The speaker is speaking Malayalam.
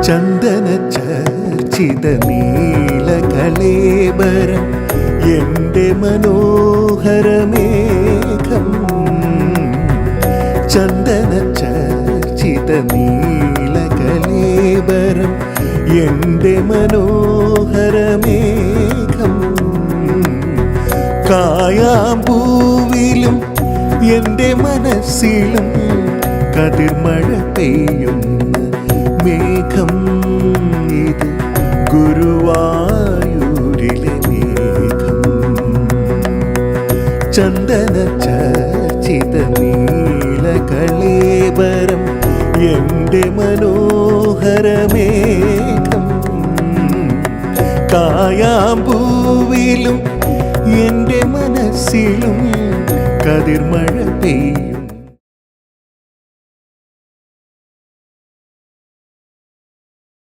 ചന്ദന ചർച്ചിത നീലകളേബരം എൻ്റെ മനോഹരമേഘം. ചന്ദന ചർച്ചിത നീലകളേബരം എൻ്റെ മനോഹരമേഘം. കായാമ്പൂവിലും എൻ്റെ മനസ്സിലും കതിർമഴ പെയ്യുന്ന മേഘം. ഇത് ഗുരുവായൂരിലെ മേഘം. ചന്ദന ചർച്ചിത നീലകളേബരം എൻ്റെ മനോഹരമേഘം. കായാമ്പൂവിലും എൻ്റെ മനസ്സിലും കതിർമഴ പെയ്യും.